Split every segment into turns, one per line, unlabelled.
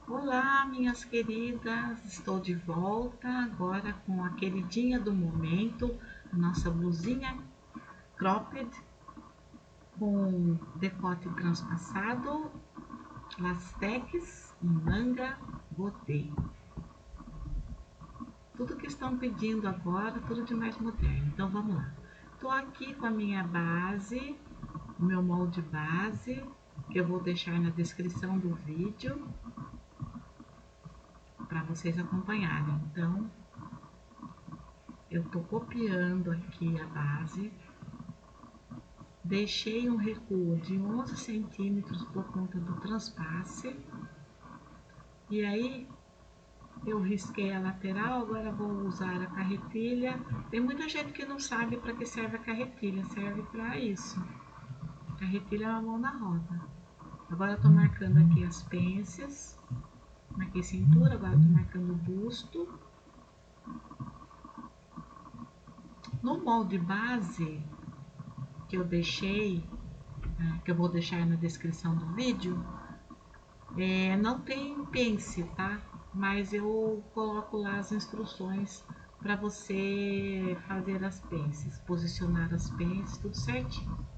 Olá, minhas queridas, estou de volta agora com a queridinha do momento, a nossa blusinha cropped com decote transpassado, lastex e manga godê. Tudo que estão pedindo agora, tudo de mais moderno. Então vamos lá. Estou aqui com a minha base, o meu molde base, que eu vou deixar na descrição do vídeo para vocês acompanharem. Então, eu estou copiando aqui a base, deixei um recuo de 11 centímetros por conta do transpasse, e aí eu risquei a lateral. Agora vou usar a carretilha. Tem muita gente que não sabe para que serve a carretilha, serve para isso. A carretilha é uma mão na roda. Agora eu tô marcando aqui as pences, marquei cintura, agora eu tô marcando o busto. No molde base que eu deixei, que eu vou deixar na descrição do vídeo, não tem pence, tá? Mas eu coloco lá as instruções para você fazer as pences, posicionar as pences, tudo certinho.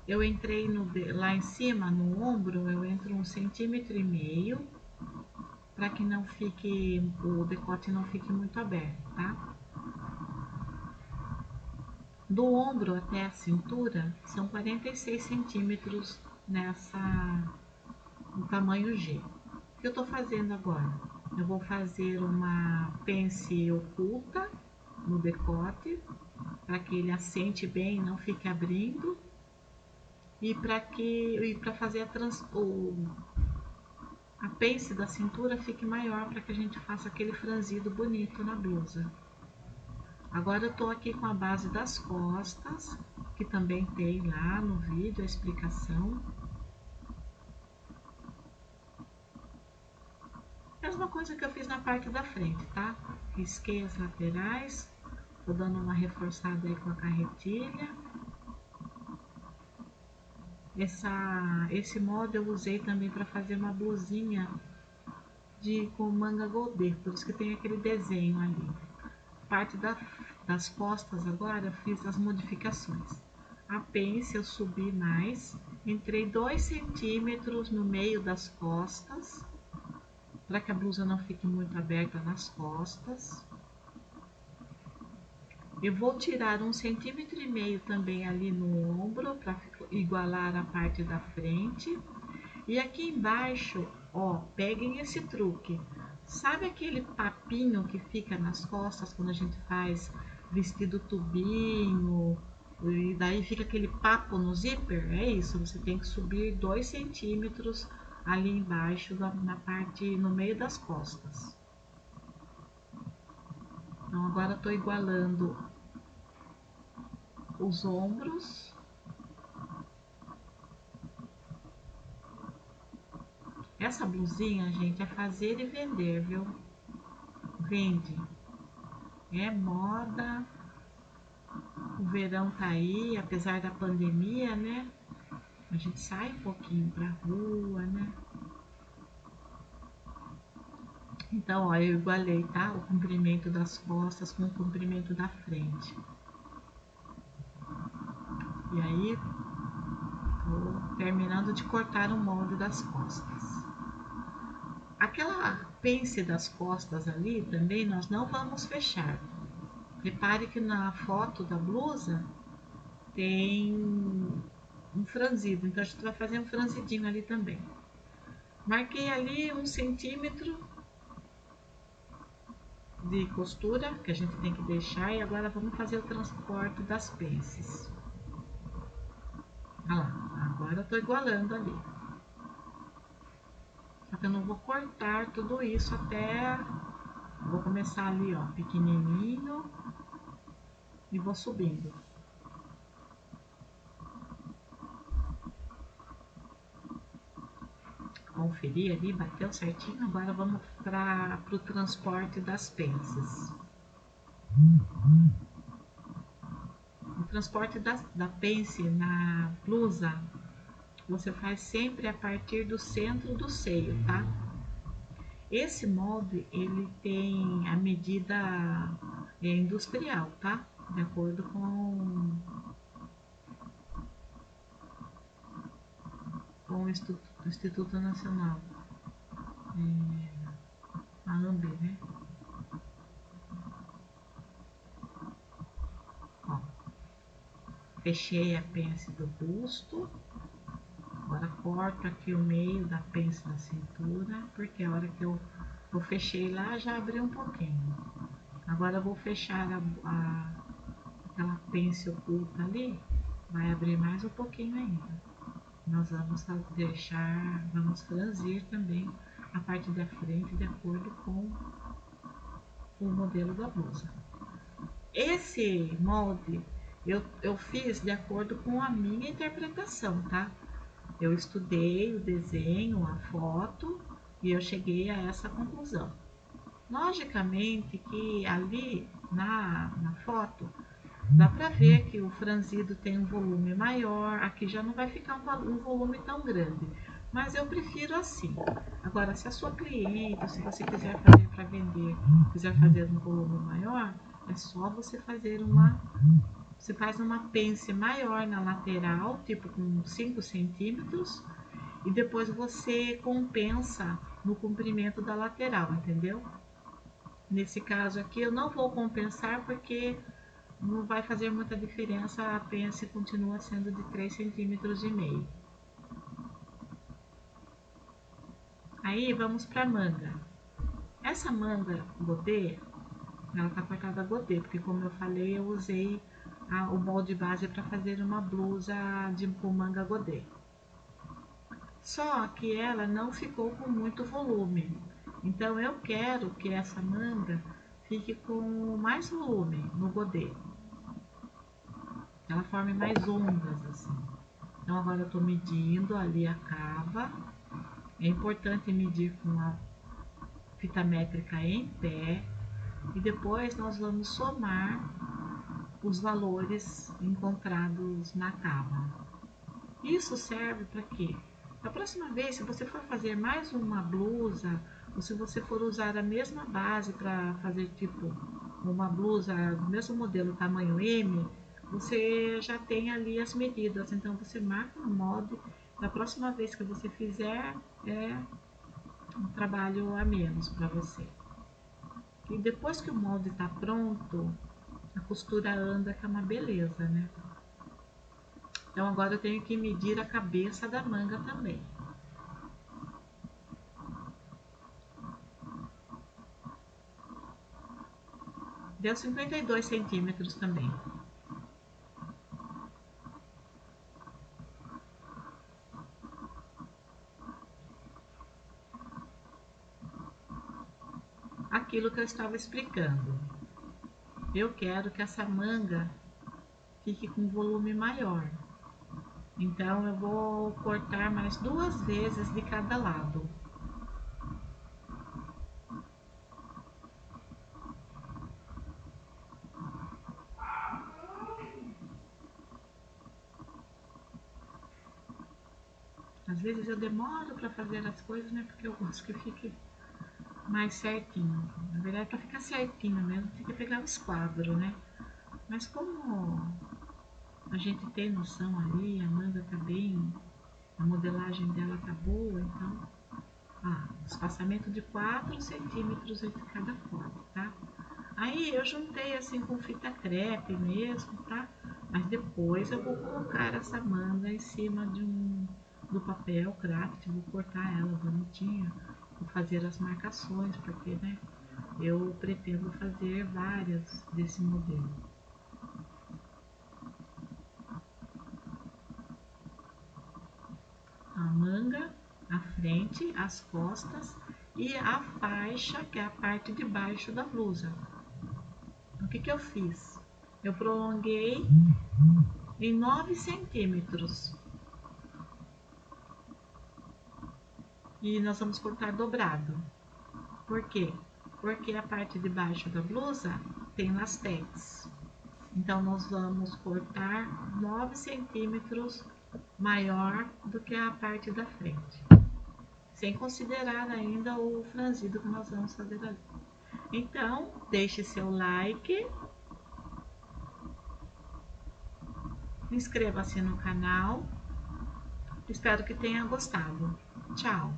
Eu entrei lá em cima, no ombro, eu entro 1,5 cm, para que não fique, o decote não fique muito aberto, tá? Do ombro até a cintura são 46 centímetros no tamanho G. O que eu tô fazendo agora? Eu vou fazer uma pence oculta no decote, para que ele assente bem, não fique abrindo, e para fazer a pence da cintura fique maior, para que a gente faça aquele franzido bonito na blusa. Agora eu tô aqui com a base das costas, que também tem lá no vídeo a explicação. Mesma coisa que eu fiz na parte da frente, tá? Risquei as laterais, tô dando uma reforçada aí com a carretilha. Esse molde eu usei também para fazer uma blusinha com manga godê, por isso que tem aquele desenho ali. Parte das costas agora eu fiz as modificações. A pence eu subi mais, entrei 2 centímetros no meio das costas, para que a blusa não fique muito aberta nas costas. Eu vou tirar 1,5 cm também ali no ombro, para igualar a parte da frente. E aqui embaixo, ó, peguem esse truque. Sabe aquele papinho que fica nas costas quando a gente faz vestido tubinho? E daí fica aquele papo no zíper? É isso, você tem que subir 2 centímetros ali embaixo, no meio das costas. Então agora eu tô igualando os ombros. Essa blusinha, gente, é fazer e vender, viu? Vende. É moda. O verão tá aí, apesar da pandemia, né? A gente sai um pouquinho pra rua, né? Então, ó, eu igualei, tá? O comprimento das costas com o comprimento da frente. E aí, tô terminando de cortar o molde das costas. Aquela pence das costas ali também nós não vamos fechar. Repare que na foto da blusa tem um franzido, então a gente vai fazer um franzidinho ali também. Marquei ali 1 centímetro de costura que a gente tem que deixar, e agora vamos fazer o transporte das pences. Olha lá, agora eu tô igualando ali. Só que eu não vou cortar tudo isso até... Vou começar ali, ó, pequenininho, e vou subindo. Conferir ali, bateu certinho. Agora vamos para o transporte das pences. O transporte da pence na blusa você faz sempre a partir do centro do seio, tá? Esse molde, ele tem a medida industrial, tá? De acordo com o Instituto Nacional, a ANB, né? Ó, fechei a pence do busto. Agora corto aqui o meio da pence da cintura, porque a hora que eu fechei lá já abriu um pouquinho. Agora eu vou fechar aquela pence oculta ali, vai abrir mais um pouquinho ainda. Nós vamos vamos franzir também a parte da frente de acordo com o modelo da blusa. Esse molde eu fiz de acordo com a minha interpretação, tá? Eu estudei o desenho, a foto e eu cheguei a essa conclusão. Logicamente que ali na foto dá para ver que o franzido tem um volume maior, aqui já não vai ficar um volume tão grande, mas eu prefiro assim. Agora, se a sua cliente, se você quiser fazer para vender, quiser fazer um volume maior, é só você fazer você faz uma pence maior na lateral, tipo com 5 centímetros, e depois você compensa no comprimento da lateral, entendeu? Nesse caso aqui eu não vou compensar porque não vai fazer muita diferença, a pence continua sendo de 3,5 centímetros. Aí vamos para a manga. Essa manga godê, ela tá cortada godê, porque como eu falei, eu usei o molde base para fazer uma blusa com manga godê. Só que ela não ficou com muito volume. Então eu quero que essa manga fique com mais volume no godê. Ela forme mais ondas assim. Então agora eu tô medindo ali a cava. É importante medir com a fita métrica em pé. E depois nós vamos somar os valores encontrados na cava. Isso serve para quê? Da próxima vez, se você for fazer mais uma blusa, ou se você for usar a mesma base para fazer tipo uma blusa do mesmo modelo tamanho M, você já tem ali as medidas, então você marca no molde. Da próxima vez que você fizer, é um trabalho a menos para você. E depois que o molde está pronto, a costura anda, que é uma beleza, né? Então agora eu tenho que medir a cabeça da manga também. Deu 52 centímetros também. Aquilo que eu estava explicando. Eu quero que essa manga fique com volume maior. Então eu vou cortar mais 2 vezes de cada lado. Às vezes eu demoro para fazer as coisas, né? Porque eu gosto que fique mais certinho. Na verdade, para ficar certinho mesmo, tem que pegar o esquadro, né? Mas como a gente tem noção ali, a manga tá bem, a modelagem dela tá boa, então, espaçamento de 4 centímetros entre cada corte, tá? Aí eu juntei assim com fita crepe mesmo, tá? Mas depois eu vou colocar essa manga em cima do papel craft, vou cortar ela bonitinha, vou fazer as marcações, porque, né, eu pretendo fazer várias desse modelo. A manga, a frente, as costas e a faixa, que é a parte de baixo da blusa. O que eu fiz? Eu prolonguei em 9 centímetros. E nós vamos cortar dobrado. Por quê? Porque a parte de baixo da blusa tem lastex. Então, nós vamos cortar 9 centímetros maior do que a parte da frente. Sem considerar ainda o franzido que nós vamos fazer ali. Então, deixe seu like, inscreva-se no canal. Espero que tenha gostado. Tchau!